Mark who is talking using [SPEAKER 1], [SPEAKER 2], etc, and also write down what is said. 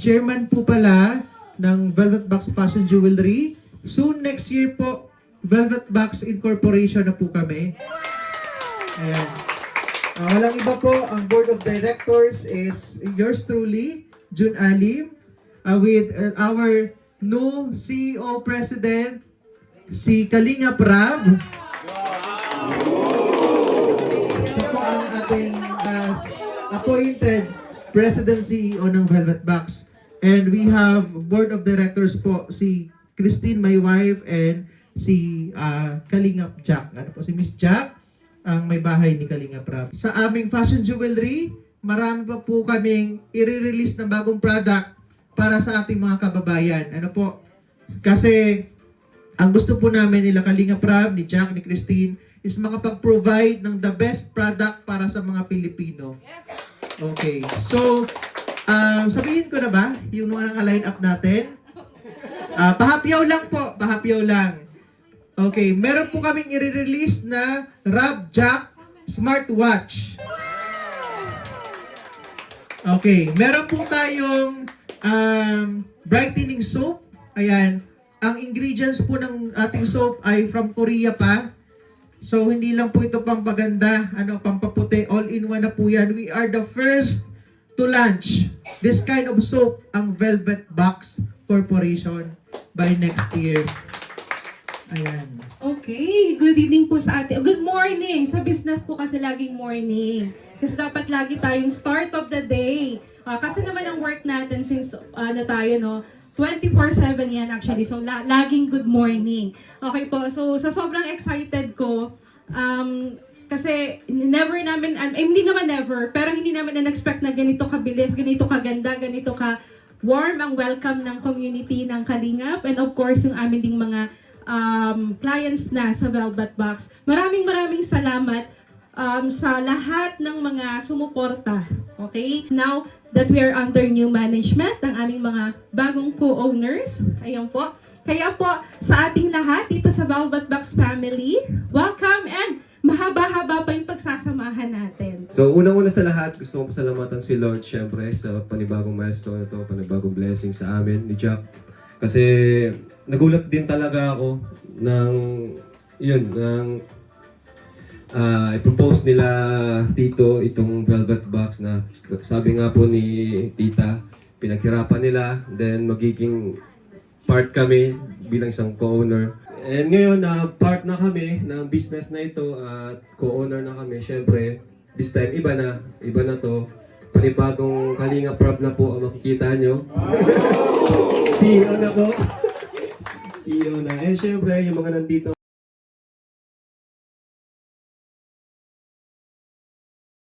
[SPEAKER 1] chairman po pala ng Velvet Box Fashion Jewelry. Soon next year po, Velvet Box Incorporation na po kami. Ayan. Walang iba po, ang board of directors is yours truly, June Alim, with our new CEO President, si Kalinga Prab. Siya po ang ating appointed President CEO ng Velvet Box. And we have board of directors po, si Christine, my wife, and si Kalingap Jack. Ano po, si Miss Jack, ang may bahay ni Kalinga Prab. Sa aming fashion jewelry, marami pa po kaming i-release na bagong product para sa ating mga kababayan. Ano po? Kasi ang gusto po namin nila Kalinga Prab, ni Jack, ni Christine, is makapag-provide ng the best product para sa mga Pilipino. Okay. So, sabihin ko na ba yung mga naka-line up natin? Pahapyaw lang po. Pahapyaw lang. Okay, meron po kaming i-release na Rob Jack smartwatch. Okay, meron po tayong brightening soap. Ayan, ang ingredients po ng ating soap ay from Korea pa. So, hindi lang po ito pampaganda, pampaputi, all-in-one na po yan. We are the first to launch this kind of soap, ang Velvet Box Corporation, by next year. Ayan.
[SPEAKER 2] Okay, good evening po sa atin. Good morning! Sa business po kasi laging morning. Kasi dapat lagi tayong start of the day. Kasi naman ang work natin since tayo, no, 24/7 yan actually. So, laging good morning. Okay po, so sa sobrang excited ko, kasi never namin, hindi naman never, pero hindi namin na-expect na ganito kabilis, ganito kaganda, ganito ka warm ang welcome ng community ng Kalingap. And of course, yung amin ding mga clients na sa Velvet Box. Maraming salamat sa lahat ng mga sumuporta. Okay? Now that we are under new management, ang aming mga bagong co-owners, ayan po. Kaya po, sa ating lahat dito sa Velvet Box family, welcome and mahaba-haba pa yung pagsasamahan natin.
[SPEAKER 3] So, unang-una sa lahat, gusto ko pasalamatan si Lord, syempre, sa panibagong milestone na ito, panibagong blessing sa amin ni Jack. Kasi nagulat din talaga ako i-propose nila Tito itong Velvet Box na sabi nga po ni Tita, pinaghirapan nila, then magiging part kami bilang isang co-owner. And ngayon, part na kami ng business na ito at co-owner na kami. Syempre, this time iba na to. Panibagong Kalinga Prab na po ang makikita nyo. CEO na po. CEO na. And syempre, yung mga nandito